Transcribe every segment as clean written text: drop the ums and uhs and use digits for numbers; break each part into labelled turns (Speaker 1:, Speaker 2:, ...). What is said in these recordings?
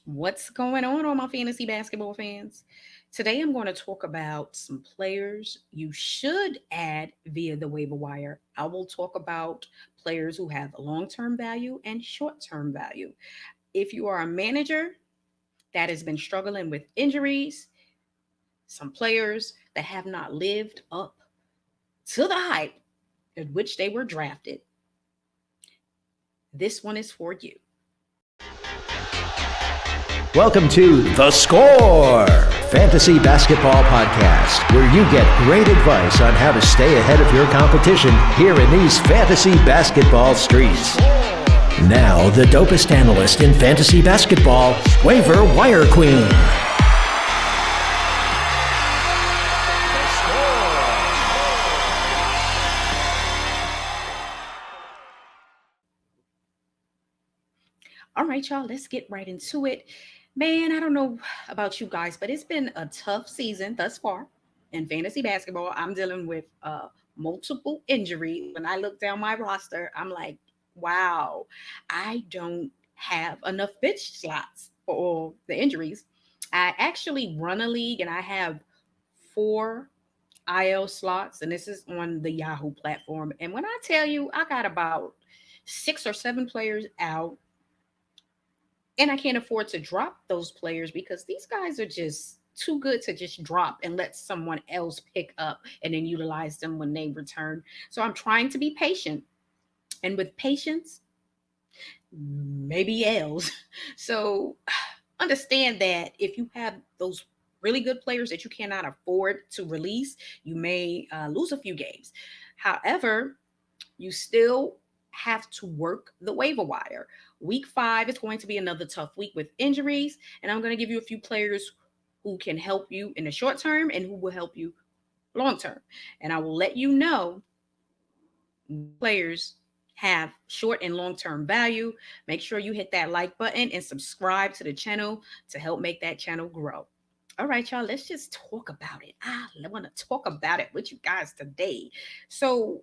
Speaker 1: What's going on, all my fantasy basketball fans? Today I'm going to talk about some players you should add via the waiver wire. I will talk about players who have long term value and short term value. If you are a manager that has been struggling with injuries, some players that have not lived up to the hype at which they were drafted, this one is for you.
Speaker 2: Welcome to The Score, Fantasy Basketball Podcast, where you get great advice on how to stay ahead of your competition here in these fantasy basketball streets. Now, the dopest analyst in fantasy basketball, Waiver Wire Queen.
Speaker 1: All right, y'all, let's get right into it. Man, I don't know about you guys, but it's been a tough season thus far in fantasy basketball. I'm dealing with multiple injuries. When I look down my roster, I'm like, wow, I don't have enough bench slots for all the injuries. I actually run a league and I have 4 IL slots, and this is on the Yahoo platform. And when I tell you, I got about 6 or 7 players out, and I can't afford to drop those players because these guys are just too good to just drop and let someone else pick up and then utilize them when they return. So I'm trying to be patient. And with patience, maybe L's. So understand that if you have those really good players that you cannot afford to release, you may lose a few games. However, you still have to work the waiver wire. Week 5 is going to be another tough week with injuries, and I'm going to give you a few players who can help you in the short term and who will help you long term. And I will let you know players have short and long term value. Make sure you hit that like button and subscribe to the channel to help make that channel grow. All right, y'all, let's just talk about it. I want to talk about it with you guys today. So,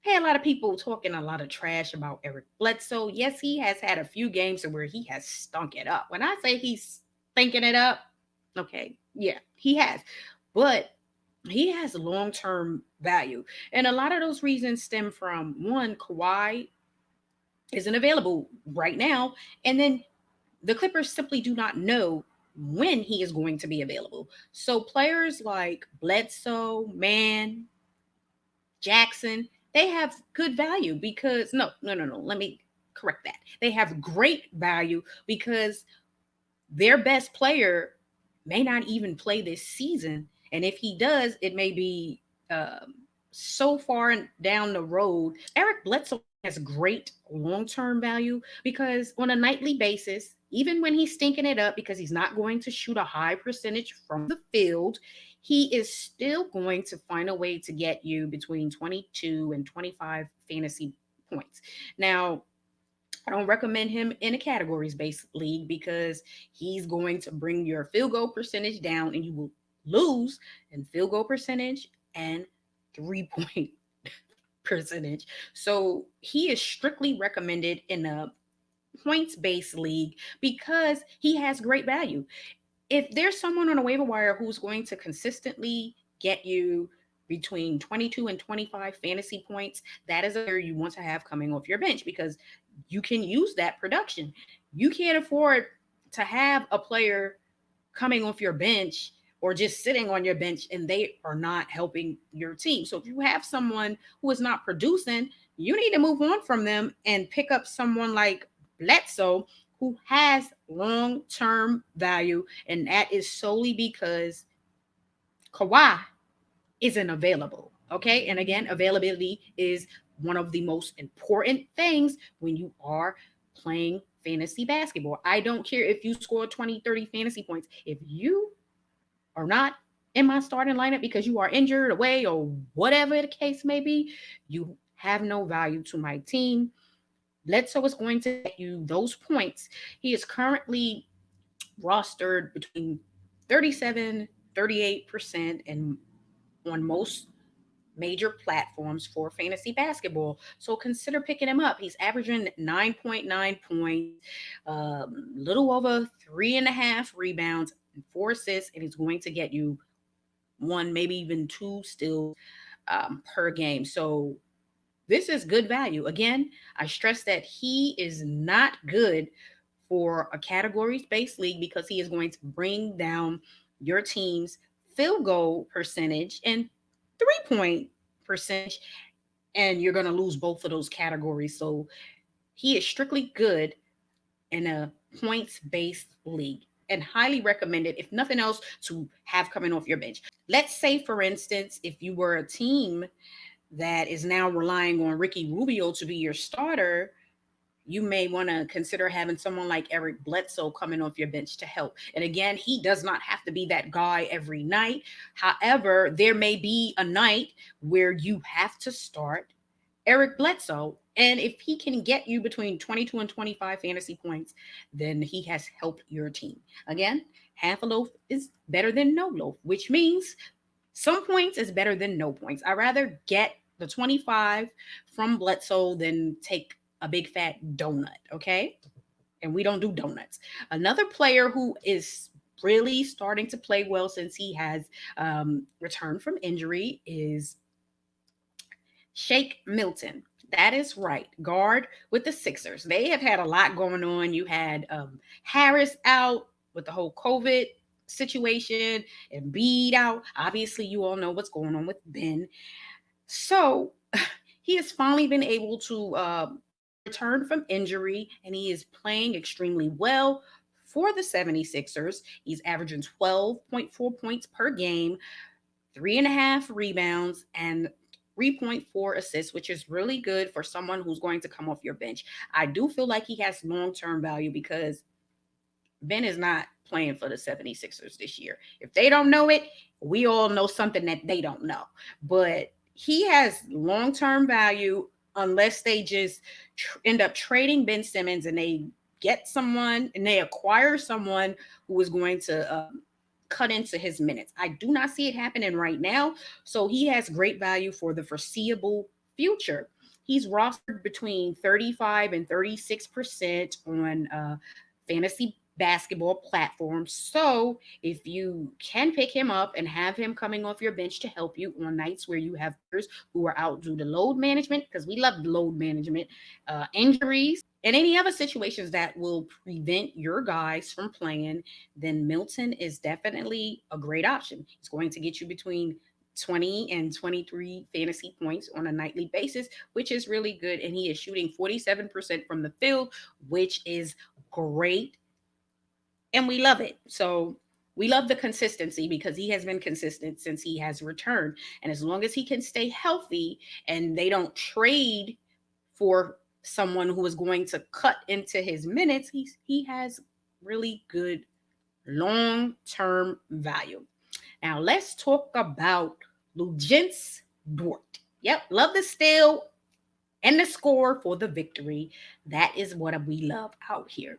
Speaker 1: had a lot of people talking a lot of trash about Eric Bledsoe. Yes, he has had a few games where he has stunk it up. When I say he's stinking it up, okay, yeah, he has. But he has long-term value. And a lot of those reasons stem from, one, Kawhi isn't available right now. And then the Clippers simply do not know when he is going to be available. So players like Bledsoe, Man, Jackson, they have good value because no. Let me correct that. They have great value because their best player may not even play this season. And if he does, it may be so far down the road. Eric Bledsoe has great long-term value because on a nightly basis, even when he's stinking it up because he's not going to shoot a high percentage from the field, he is still going to find a way to get you between 22 and 25 fantasy points. Now, I don't recommend him in a categories based league because he's going to bring your field goal percentage down and you will lose in field goal percentage and 3-point percentage. So he is strictly recommended in a points based league because he has great value. If there's someone on a waiver wire who's going to consistently get you between 22 and 25 fantasy points, that is a player you want to have coming off your bench because you can use that production. You can't afford to have a player coming off your bench or just sitting on your bench and they are not helping your team. So if you have someone who is not producing, you need to move on from them and pick up someone like Bledsoe who has long-term value, and that is solely because Kawhi isn't available. Okay. And again, availability is one of the most important things when you are playing fantasy basketball. I don't care if you score 20, 30 fantasy points. If you are not in my starting lineup because you are injured, away, or whatever the case may be, you have no value to my team. Bledsoe is going to get you those points. He is currently rostered between 37, 38%, and on most major platforms for fantasy basketball. So consider picking him up. He's averaging 9.9 points, little over 3.5 rebounds, and 4 assists, and he's going to get you one, maybe even two steals per game. So this is good value. Again, I stress that he is not good for a categories based league because he is going to bring down your team's field goal percentage and 3-point percentage, and you're going to lose both of those categories. So he is strictly good in a points based league and highly recommended, if nothing else, to have coming off your bench. Let's say, for instance, if you were a team that is now relying on Ricky Rubio to be your starter, you may want to consider having someone like Eric Bledsoe coming off your bench to help. And again, he does not have to be that guy every night. However, there may be a night where you have to start Eric Bledsoe. And if he can get you between 22 and 25 fantasy points, then he has helped your team. Again, half a loaf is better than no loaf, which means some points is better than no points. I'd rather get the 25 from Bledsoe than take a big fat donut, okay? And we don't do donuts. Another player who is really starting to play well since he has returned from injury is Shake Milton. That is right. Guard with the Sixers. They have had a lot going on. You had Harris out with the whole COVID situation and Embiid out. Obviously, you all know what's going on with Ben. So he has finally been able to return from injury, and he is playing extremely well for the 76ers. He's averaging 12.4 points per game, 3.5 rebounds, and 3.4 assists, which is really good for someone who's going to come off your bench. I do feel like he has long-term value because Ben is not playing for the 76ers this year. If they don't know it, we all know something that they don't know. But he has long-term value unless they just end up trading Ben Simmons and they get someone and they acquire someone who is going to cut into his minutes. I do not see it happening right now. So he has great value for the foreseeable future. He's rostered between 35 and 36% on fantasy basketball platforms. So if you can pick him up and have him coming off your bench to help you on nights where you have players who are out due to load management, because we love load management, injuries, and any other situations that will prevent your guys from playing, then Milton is definitely a great option. He's going to get you between 20 and 23 fantasy points on a nightly basis, which is really good. And he is shooting 47% from the field, which is great. And we love it. So we love the consistency because he has been consistent since he has returned. And as long as he can stay healthy and they don't trade for someone who is going to cut into his minutes, he has really good long-term value. Now let's talk about Lugins Dort. Yep, love the steal and the score for the victory. That is what we love out here.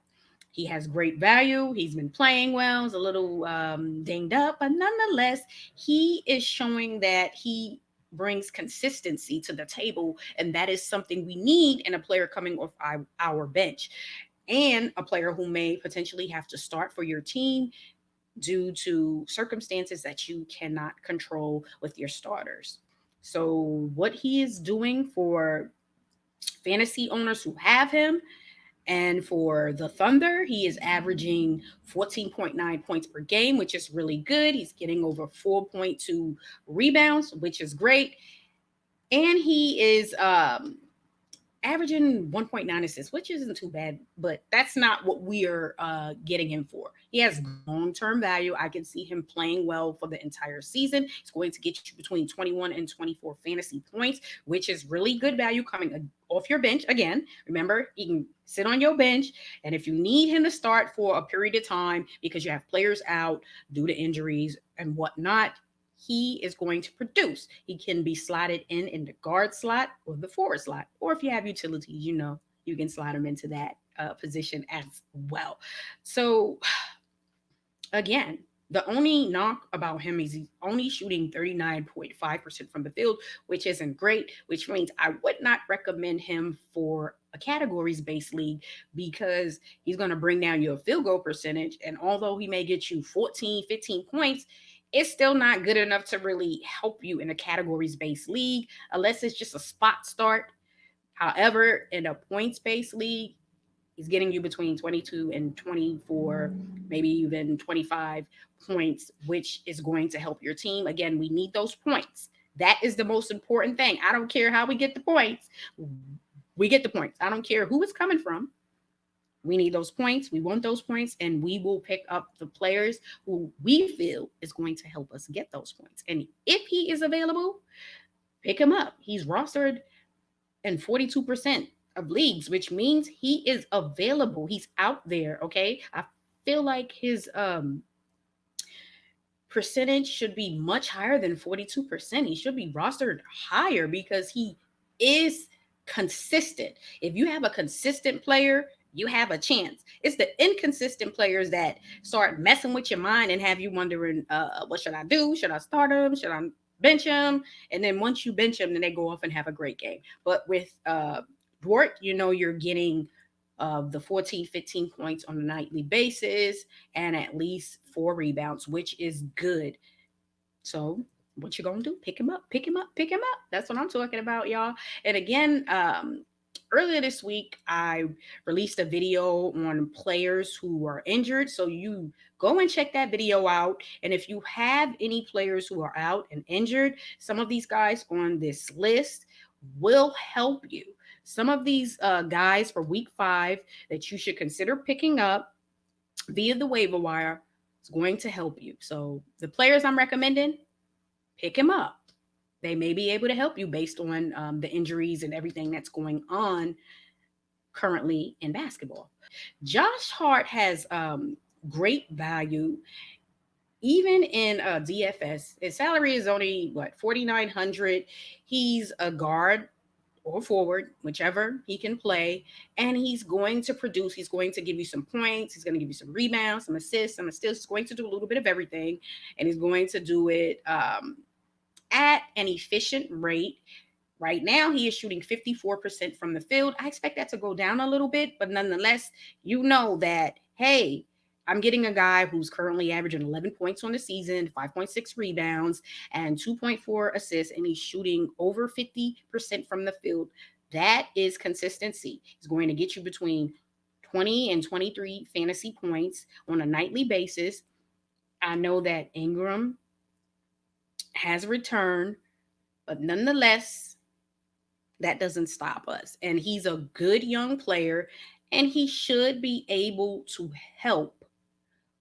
Speaker 1: He has great value. He's been playing well. He's a little dinged up, but nonetheless, he is showing that he brings consistency to the table, and that is something we need in a player coming off our bench, and a player who may potentially have to start for your team due to circumstances that you cannot control with your starters. So what he is doing for fantasy owners who have him, and for the Thunder, he is averaging 14.9 points per game, which is really good. He's getting over 4.2 rebounds, which is great. And he is averaging 1.9 assists, which isn't too bad, but that's not what we are getting him for. He has long-term value. I can see him playing well for the entire season. He's going to get you between 21 and 24 fantasy points, which is really good value coming off your bench. Again, remember, he can sit on your bench, and if you need him to start for a period of time because you have players out due to injuries and whatnot, he is going to produce. He can be slotted in the guard slot or the forward slot. Or if you have utilities, you can slide him into that position as well. So again, The only knock about him is he's only shooting 39.5% from the field, which isn't great, which means I would not recommend him for a categories based league because he's going to bring down your field goal percentage. And although he may get you 14, 15 points, it's still not good enough to really help you in a categories based league unless it's just a spot start. However, in a points based league, he's getting you between 22 and 24, maybe even 25 points, which is going to help your team. Again, we need those points. That is the most important thing. I don't care how we get the points. We get the points. I don't care who it's coming from. We need those points. We want those points, and we will pick up the players who we feel is going to help us get those points. And if he is available, pick him up. He's rostered in 42% of leagues, which means he is available. He's out there. Okay. I feel like his percentage should be much higher than 42%. He should be rostered higher because he is consistent. If you have a consistent player, you have a chance. It's the inconsistent players that start messing with your mind and have you wondering, what should I do? Should I start him? Should I bench him? And then once you bench him, then they go off and have a great game. But with Dort, you're getting the 14, 15 points on a nightly basis and at least 4 rebounds, which is good. So what you gonna do? Pick him up, pick him up, pick him up. That's what I'm talking about, y'all. And again, earlier this week, I released a video on players who are injured. So you go and check that video out. And if you have any players who are out and injured, some of these guys on this list will help you. Some of these guys for week 5 that you should consider picking up via the waiver wire is going to help you. So the players I'm recommending, pick them up. They may be able to help you based on the injuries and everything that's going on currently in basketball. Josh Hart has great value. Even in DFS, his salary is only $4,900. He's a guard or forward, whichever he can play, and he's going to produce. He's going to give you some points. He's going to give you some rebounds, some assists, some steals. He's going to do a little bit of everything, and he's going to do it at an efficient rate. Right now, he is shooting 54% from the field. I expect that to go down a little bit, but nonetheless, you know that, hey, I'm getting a guy who's currently averaging 11 points on the season, 5.6 rebounds, and 2.4 assists, and he's shooting over 50% from the field. That is consistency. He's going to get you between 20 and 23 fantasy points on a nightly basis. I know that Ingram has returned, but nonetheless, that doesn't stop us. And he's a good young player, and he should be able to help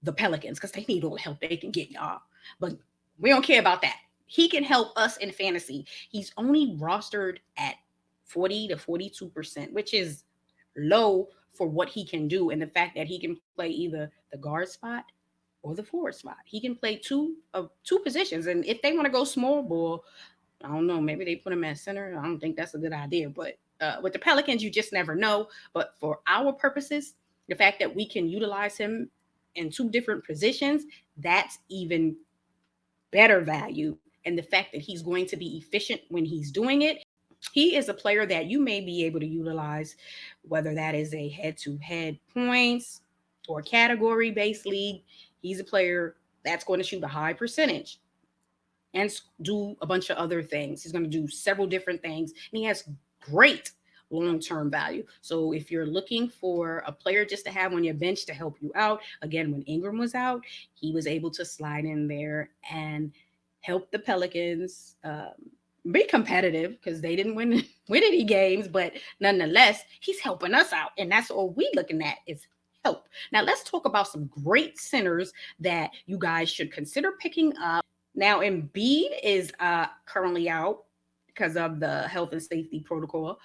Speaker 1: the Pelicans because they need all the help they can get, y'all. But we don't care about that. He can help us in fantasy. He's only rostered at 40 to 42%, which is low for what he can do. And the fact that he can play either the guard spot or the forward spot. He can play two positions. And if they want to go small ball, I don't know, maybe they put him at center. I don't think that's a good idea. But with the Pelicans, you just never know. But for our purposes, the fact that we can utilize him in 2 different positions, that's even better value. And the fact that he's going to be efficient when he's doing it, he is a player that you may be able to utilize, whether that is a head-to-head points or category-based league. He's a player that's going to shoot a high percentage and do a bunch of other things. He's going to do several different things, and he has great long-term value. So if you're looking for a player just to have on your bench to help you out, again, when Ingram was out, he was able to slide in there and help the Pelicans be competitive because they didn't win any games, but nonetheless, he's helping us out, and that's all we're looking at is help. Now let's talk about some great centers that you guys should consider picking up. Now Embiid is currently out because of the health and safety protocol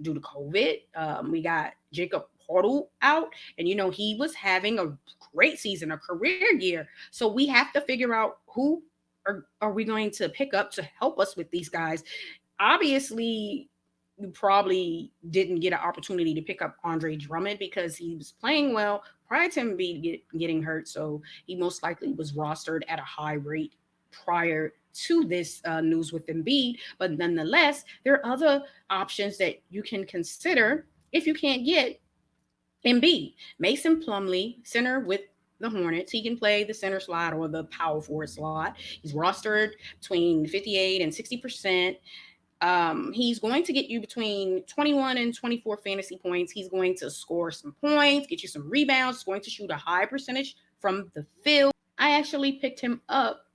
Speaker 1: due to COVID. We got Jacob Portal out, and he was having a great season, a career year. So we have to figure out who are we going to pick up to help us with these guys. Obviously, you probably didn't get an opportunity to pick up Andre Drummond because he was playing well prior to him getting hurt. So he most likely was rostered at a high rate prior to this news with Embiid. But nonetheless, there are other options that you can consider if you can't get Embiid. Mason Plumlee, center with the Hornets. He can play the center slot or the power forward slot. He's rostered between 58 and 60%. He's going to get you between 21 and 24 fantasy points. He's going to score some points, get you some rebounds. He's going to shoot a high percentage from the field. I actually picked him up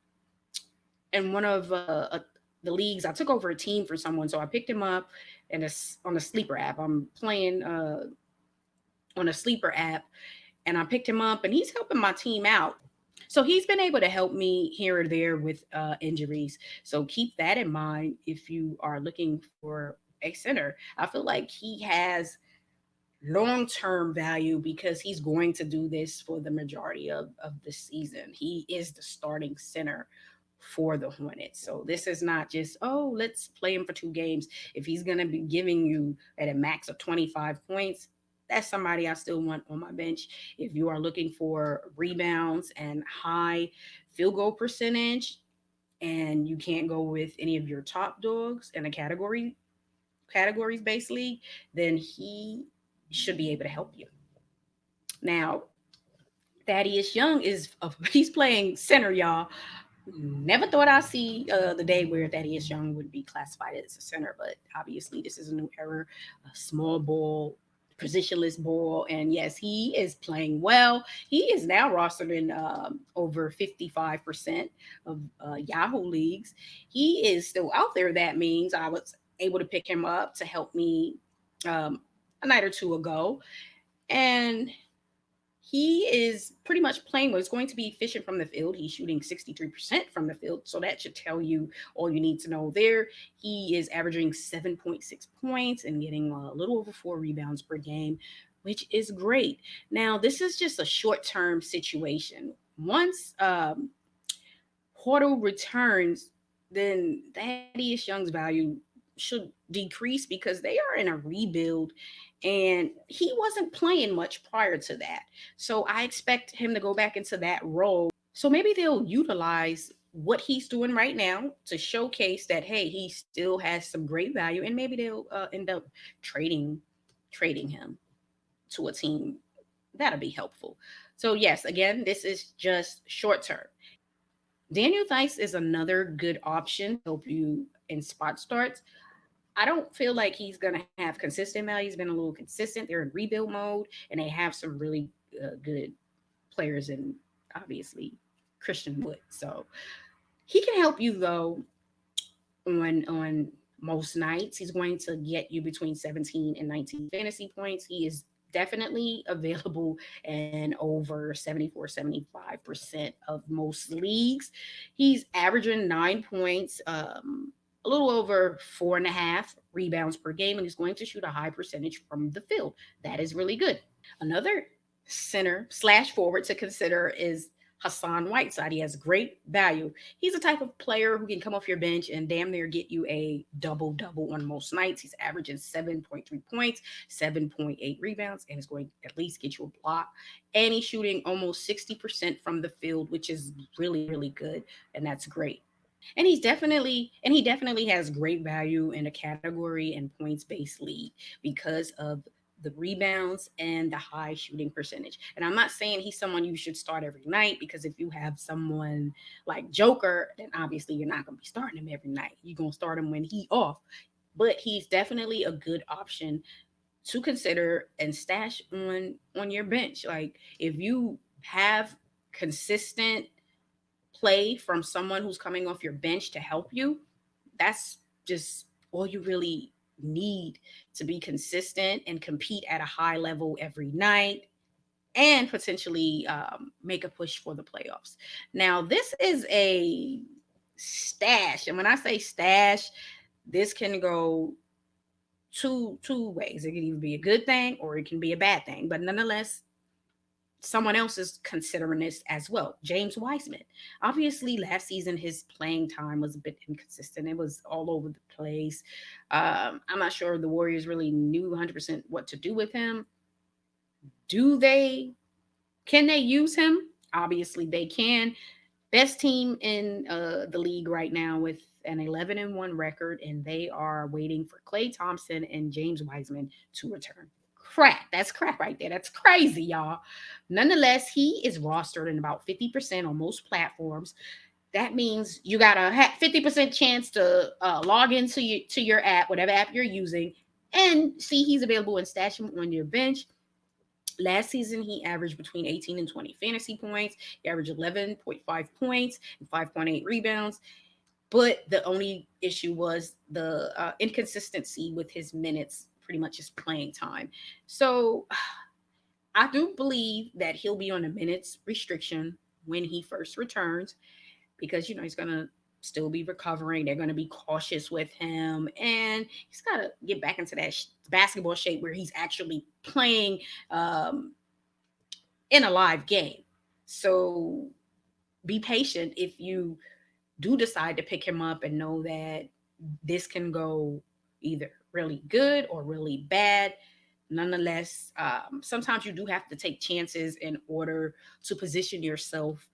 Speaker 1: in one of the leagues. I took over a team for someone, so I picked him up on a sleeper app. I'm playing on a sleeper app, and I picked him up, and he's helping my team out. So he's been able to help me here or there with injuries. So keep that in mind if you are looking for a center. I feel like he has long-term value because he's going to do this for the majority of the season. He is the starting center for the Hornets. So this is not just, oh, let's play him for 2 games. If he's going to be giving you at a max of 25 points, that's somebody I still want on my bench. If you are looking for rebounds and high field goal percentage, and you can't go with any of your top dogs in a categories based league, then he should be able to help you. Now, Thaddeus Young he's playing center, y'all. Never thought I'd see the day where Thaddeus Young would be classified as a center, but obviously this is a new era, a small ball, positionless ball, and yes, he is playing well. He is now rostered in over 55% of Yahoo leagues. He is still out there. That means I was able to pick him up to help me a night or two ago, and he is pretty much playing well. He's going to be efficient from the field. He's shooting 63% from the field. So that should tell you all you need to know there. He is averaging 7.6 points and getting a little over 4 rebounds per game, which is great. Now, this is just a short-term situation. Once Portal returns, then Thaddeus Young's value should decrease because they are in a rebuild and he wasn't playing much prior to that. So I expect him to go back into that role. So maybe they'll utilize what he's doing right now to showcase that, hey, he still has some great value, and maybe they'll end up trading him to a team. That'll be helpful. So yes, again, this is just short term. Daniel Theis is another good option to help you in spot starts. I don't feel like he's going to have consistent value. He's been a little consistent. They're in rebuild mode, and they have some really good players in, obviously, Christian Wood. So he can help you, though, on most nights. He's going to get you between 17 and 19 fantasy points. He is definitely available in over 74-75% of most leagues. He's averaging 9 points, a little over 4.5 rebounds per game, and he's going to shoot a high percentage from the field. That is really good. Another center / forward to consider is Hassan Whiteside. He has great value. He's a type of player who can come off your bench and damn near get you a double-double on most nights. He's averaging 7.3 points, 7.8 rebounds, and is going to at least get you a block. And he's shooting almost 60% from the field, which is really, really good, and that's great. And he definitely has great value in a category and points-based league because of the rebounds and the high shooting percentage. And I'm not saying he's someone you should start every night, because if you have someone like Joker, then obviously you're not going to be starting him every night. You're going to start him when he's off. But he's definitely a good option to consider and stash on your bench. Like, if you have consistent play from someone who's coming off your bench to help you, that's just all you really need to be consistent and compete at a high level every night and potentially make a push for the playoffs. Now, this is a stash. And when I say stash, this can go two ways. It can either be a good thing or it can be a bad thing. But nonetheless, someone else is considering this as well. James Weisman. Obviously, last season his playing time was a bit inconsistent. It was all over the place. I'm not sure the Warriors really knew 100% what to do with him. Do they? Can they use him? Obviously, they can. Best team in the league right now with an 11-1 record, and they are waiting for Klay Thompson and James Wiseman to return. Crap. That's crap right there. That's crazy, y'all. Nonetheless, he is rostered in about 50% on most platforms. That means you got a 50% chance to log into your app, whatever app you're using, and see he's available and stash him on your bench. Last season, he averaged between 18 and 20 fantasy points. He averaged 11.5 points and 5.8 rebounds. But the only issue was the inconsistency with his minutes, pretty much his playing time. So I do believe that he'll be on a minutes restriction when he first returns because, he's going to still be recovering. They're going to be cautious with him. And he's got to get back into that basketball shape where he's actually playing in a live game. So be patient if you do decide to pick him up and know that this can go either really good or really bad. Nonetheless, sometimes you do have to take chances in order to position yourself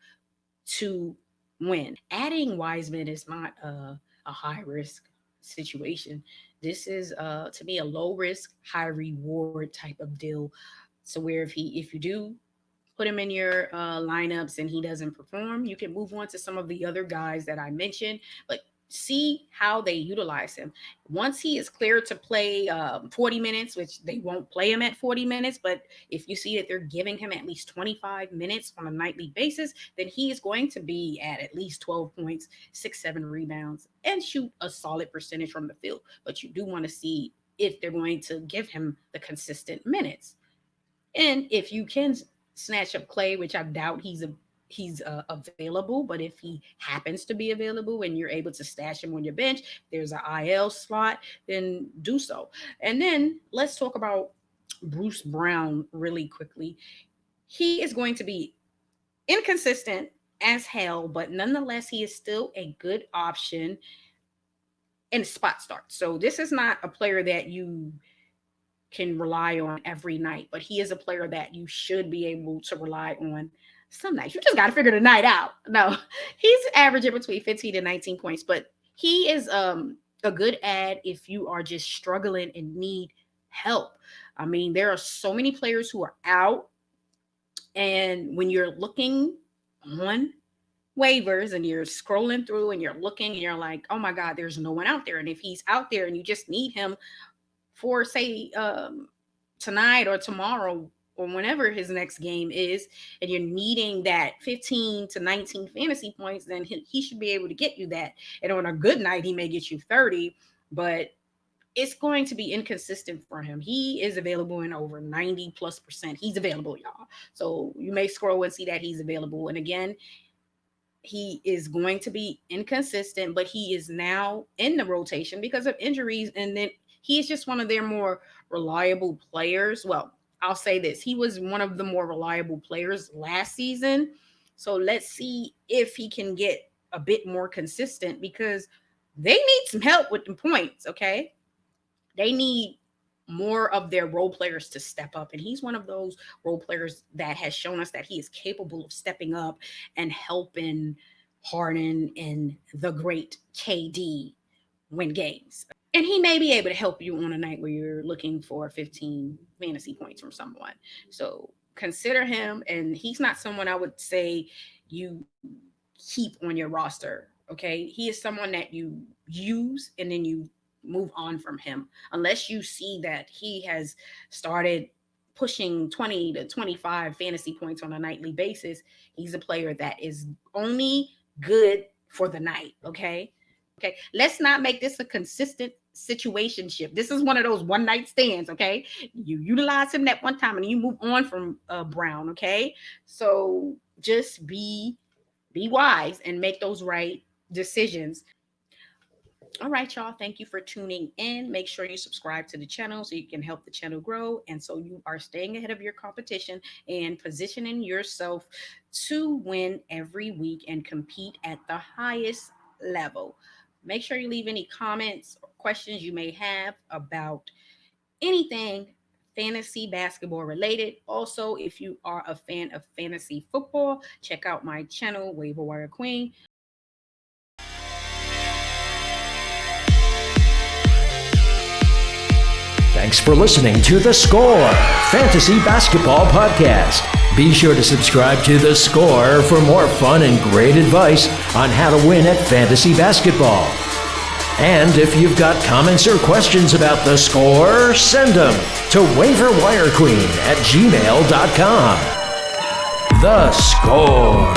Speaker 1: to win. Adding Weisman is not a high risk situation. This is to me a low risk, high reward type of deal. So where if you do put him in your lineups and he doesn't perform, you can move on to some of the other guys that I mentioned. But see how they utilize him. Once he is cleared to play 40 minutes, which they won't play him at 40 minutes, but if you see that they're giving him at least 25 minutes on a nightly basis, then he is going to be at least 12 points, 6-7 rebounds, and shoot a solid percentage from the field. But you do want to see if they're going to give him the consistent minutes. And if you can snatch up Klay, which I doubt he's available, but if he happens to be available and you're able to stash him on your bench, there's an IL slot, then do so. And then let's talk about Bruce Brown really quickly. He is going to be inconsistent as hell, but nonetheless, he is still a good option in spot start. So this is not a player that you can rely on every night, but he is a player that you should be able to rely on some nights. You just got to figure the night out. No, he's averaging between 15 and 19 points, but he is a good ad if you are just struggling and need help. I mean, there are so many players who are out, and when you're looking on waivers and you're scrolling through and you're looking and you're like, oh my God, there's no one out there. And if he's out there and you just need him for say tonight or tomorrow or whenever his next game is, and you're needing that 15 to 19 fantasy points, then he should be able to get you that. And on a good night, he may get you 30, but it's going to be inconsistent for him. He is available in over 90+%. He's available, y'all. So you may scroll and see that he's available. And again, he is going to be inconsistent, but he is now in the rotation because of injuries. And then he is just one of their more reliable players. Well, I'll say this. He was one of the more reliable players last season. So let's see if he can get a bit more consistent because they need some help with the points, okay? They need more of their role players to step up. And he's one of those role players that has shown us that he is capable of stepping up and helping Harden and the great KD win games. And he may be able to help you on a night where you're looking for 15 fantasy points from someone. So consider him. And he's not someone I would say you keep on your roster. Okay. He is someone that you use and then you move on from him unless you see that he has started pushing 20 to 25 fantasy points on a nightly basis. He's a player that is only good for the night. Okay. Let's not make this a consistent situationship. This is one of those one night stands. Okay. You utilize him that one time and you move on from Brown. Okay. So just be wise and make those right decisions. All right, y'all. Thank you for tuning in. Make sure you subscribe to the channel so you can help the channel grow. And so you are staying ahead of your competition and positioning yourself to win every week and compete at the highest level. Make sure you leave any comments or questions you may have about anything fantasy basketball related. Also, if you are a fan of fantasy football, check out my channel, Waiver Wire Queen.
Speaker 2: Thanks for listening to The Score Fantasy Basketball Podcast. Be sure to subscribe to The Score for more fun and great advice on how to win at fantasy basketball. And if you've got comments or questions about The Score, send them to waiverwirequeen@gmail.com. The Score.